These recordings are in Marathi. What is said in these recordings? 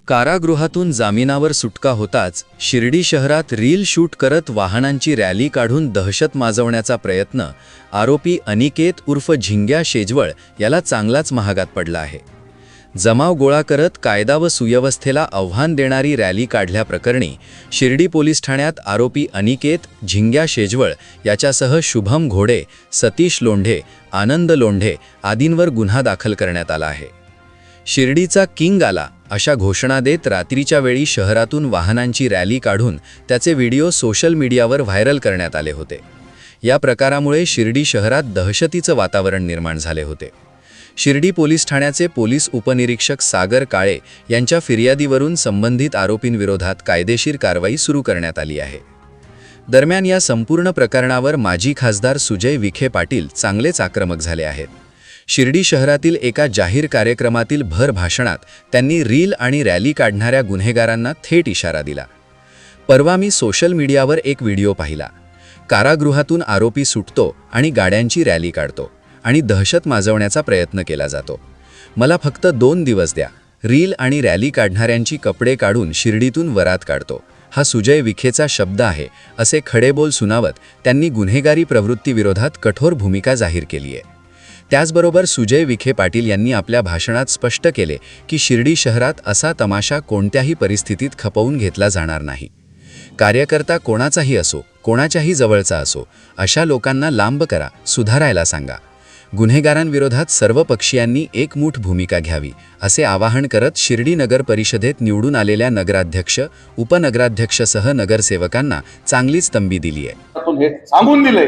कारागृहातून जामिनावर सुटका होताच शिर्डी शहरात रील शूट करत वाहनांची रॅली काढून दहशत माजवण्याचा प्रयत्न आरोपी अनिकेत उर्फ झिंग्या शेजवळ याला चांगलाच महागात पडला आहे। जमाव गोळा करत कायदा व सुव्यवस्थेला आव्हान देणारी रॅली काढल्याप्रकरणी शिर्डी पोलीस ठाण्यात आरोपी अनिकेत झिंग्या शेजवळ याच्यासह शुभम घोडे, सतीश लोंढे, आनंद लोंढे आदींवर गुन्हा दाखल करण्यात आला आहे। शिर्डीचा किंग आला अशा घोषणा देत रात्रीच्या वेळी शहरातून वाहनांची रॅली काढून त्याचे व्हिडिओ सोशल मीडियावर व्हायरल करण्यात आले होते। या प्रकारामुळे शिर्डी शहरात दहशतीचं वातावरण निर्माण झाले होते। शिर्डी पोलीस ठाण्याचे पोलीस उपनिरीक्षक सागर काळे यांच्या फिर्यादीवरून संबंधित आरोपींविरोधात कायदेशीर कारवाई सुरू करण्यात आली आहे। दरम्यान या संपूर्ण प्रकरणावर माजी खासदार सुजय विखे पाटील चांगलेच आक्रमक झाले आहेत। शिर्डी शहरातील एका जाहीर कार्यक्रमातील भर भाषणात त्यांनी रील आणि रॅली काढणाऱ्या गुन्हेगारांना थेट इशारा दिला। परवा मी सोशल मीडियावर एक व्हिडिओ पाहिला। कारागृहातून आरोपी सुटतो आणि गाड्यांची रॅली काढतो आणि दहशत माजवण्याचा प्रयत्न केला जातो। मला फक्त 2 दिवस द्या, रील आणि रॅली काढणाऱ्यांची कपडे काढून शिर्डीतून वरात काढतो, हा सुजय विखेचा शब्द आहे, असे खडेबोल सुनावत त्यांनी गुन्हेगारी प्रवृत्तीविरोधात कठोर भूमिका जाहीर केली आहे। त्याचबरोबर सुजय विखे पाटील यांनी आपल्या भाषणात स्पष्ट केले की शिर्डी शहरात असा तमाशा कोणत्याही परिस्थितीत खपवून घेतला जाणार नाही। कार्यकर्ता कोणाचाही असो, कोणाच्याही जवळचा असो, अशा लोकांना लांब करा, सुधारायला सांगा। गुन्हेगारांविरोधात सर्व पक्षीयांनी एकमूठ भूमिका घ्यावी, असे आवाहन करत शिर्डी नगर परिषदेत निवडून आलेल्या नगराध्यक्ष, उपनगराध्यक्षसह नगरसेवकांना चांगलीच तंबी दिली आहे। सांगून दिले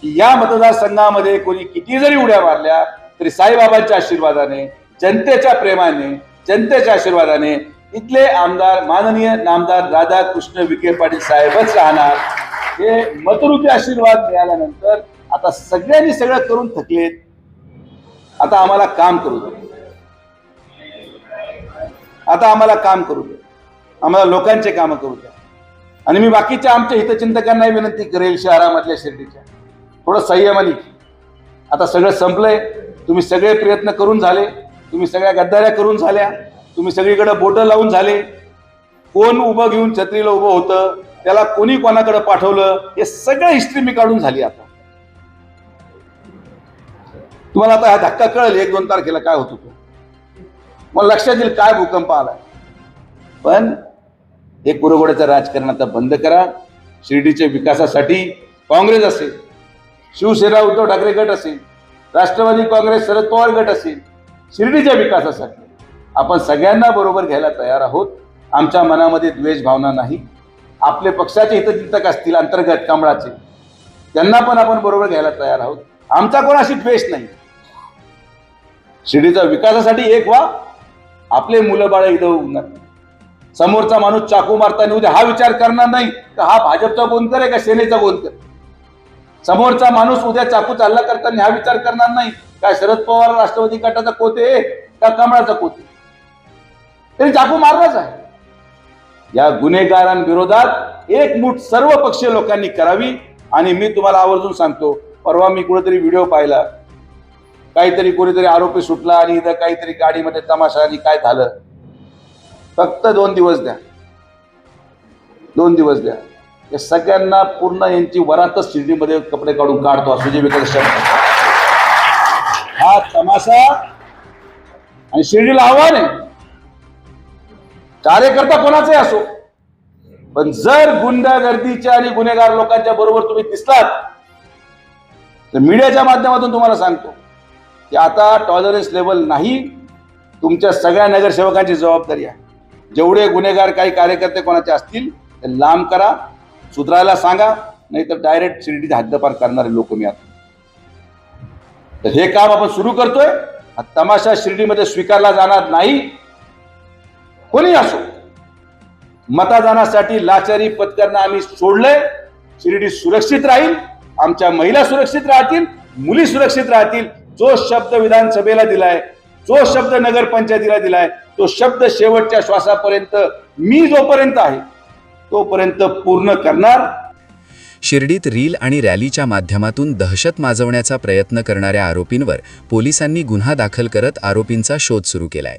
की या मतदारसंघामध्ये कोणी किती जरी उड्या मारल्या तरी साईबाबांच्या आशीर्वादाने, जनतेच्या प्रेमाने, जनतेच्या आशीर्वादाने इथले आमदार माननीय नामदार राधाकृष्ण विखे पाटील साहेबच राहणार। हे मतरुपी आशीर्वाद मिळाल्यानंतर आता सगळ्यांनी सगळं करून थकलेत, आता आम्हाला काम करू दे, आता आम्हाला काम करू दे, आम्हाला लोकांचे काम करू द्या। आणि मी बाकीच्या आमच्या हितचिंतकांनाही विनंती करेल, शहरामधल्या शिर्डीच्या थोडं संयमाने, आता सगळं संपलंय। तुम्ही सगळे प्रयत्न करून झाले, तुम्ही सगळ्या गद्दाऱ्या करून झाल्या, तुम्ही सगळीकडे बोटं लावून झाले। कोण उभं घेऊन छत्रीला उभं होतं, त्याला कोणी कोणाकडे पाठवलं, हे सगळं हिस्ट्री मी काढून झाली। आता तुम्हाला आता हा धक्का कळेल 1-2 तारखेला काय होत होतं, मला लक्षात येईल काय भूकंप आलाय। पण हे कुरघोड्याचं राजकारण आता बंद करा। शिर्डीच्या विकासासाठी काँग्रेस असेल, शिवसेना उद्धव ठाकरे गट असेल, राष्ट्रवादी काँग्रेस शरद पवार गट असेल, शिर्डीच्या विकासासाठी आपण सगळ्यांना बरोबर घ्यायला तयार आहोत। आमच्या मनामध्ये द्वेष भावना नाही। आपले पक्षाचे हितचिंतक असतील अंतर्गत कमळाचे, त्यांना पण आपण बरोबर घ्यायला तयार आहोत। आमचा कोणाशी द्वेष नाही। शिर्डीच्या विकासासाठी एक व्हा, आपले मुलं बाळ एकदा होणार। समोरचा माणूस चाकू मारताना उद्या हा विचार करणार नाही का हा भाजपचा बोनकर आहे का सेनेचा बोनकर। समोरचा माणूस उद्या चाकू चालला करताना हा विचार करणार नाही का शरद पवार राष्ट्रवादी गटाचा कोते आहे का कमळाचा कोते, तरी चाकू मारलाच आहे। या गुन्हेगारांविरोधात एकमूठ सर्व पक्षीय लोकांनी करावी। आणि मी तुम्हाला आवर्जून सांगतो, परवा मी कुठेतरी व्हिडिओ पाहिला, काहीतरी कोणीतरी आरोपी सुटला आणि इथं काहीतरी गाडीमध्ये तमाशा आणि काय झालं। फक्त 2 दिवस द्या, 2 दिवस द्या, या सगळ्यांना पूर्ण यांची वरातच शिर्डीमध्ये कपडे काढून काढतो असं जे विकास शब्द। हा तमाशा आणि शिर्डीला आव्हान आहे, कार्यकर्ता कोणाचाही असो, पण जर गुंडागर्दीच्या आणि गुन्हेगार लोकांच्या बरोबर तुम्ही दिसलात तर मीडियाच्या माध्यमातून तुम्हाला सांगतो की आता टॉलरन्स लेवल नाही। तुमच्या सगळ्या नगरसेवकांची जबाबदारी आहे। जेवढे गुन्हेगार काही कार्यकर्ते कोणाचे असतील ते लांब करा, सुधारायला सांगा, नाहीतर डायरेक्ट शिर्डीची हद्दपार करणारे लोक मी आता। तर हे काम आपण सुरू करतोय। हा तमाशा शिर्डीमध्ये स्वीकारला जाणार नाही, कोणी असो। मतदानासाठी लाचारी पत्करणं आम्ही सोडलंय। शिर्डी सुरक्षित राहील, आमच्या महिला सुरक्षित राहतील, मुली सुरक्षित राहतील। जो शब्द विधानसभेला दिलाय, जो शब्द नगरपंचायतीला दिलाय, तो शब्द शेवटच्या श्वासापर्यंत मी जोपर्यंत आहे तोपर्यंत पूर्ण करणार। शिर्डीत रील आणि रॅलीच्या माध्यमातून दहशत माजवण्याचा प्रयत्न करणाऱ्या आरोपींवर पोलिसांनी गुन्हा दाखल करत आरोपींचा शोध सुरू केलाय.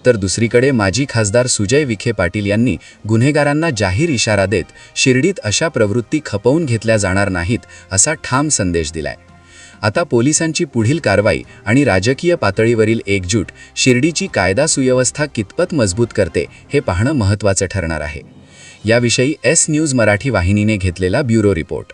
तर दुसरीकडे माजी खासदार सुजय विखे पाटील यांनी गुन्हेगारांना जाहीर इशारा देत शिर्डीत अशा प्रवृत्ती खपवून घेतल्या जाणार नाहीत असा ठाम संदेश दिलाय. आता पोलिसांची पुढील कारवाई आणि राजकीय पातळीवरील एकजूट शिर्डीची कायदा सुव्यवस्था कितपत मजबूत करते हे पाहणं महत्त्वाचं ठरणार आहे. याविषयी एस न्यूज मराठी वाहिनीने घेतलेला ब्युरो रिपोर्ट.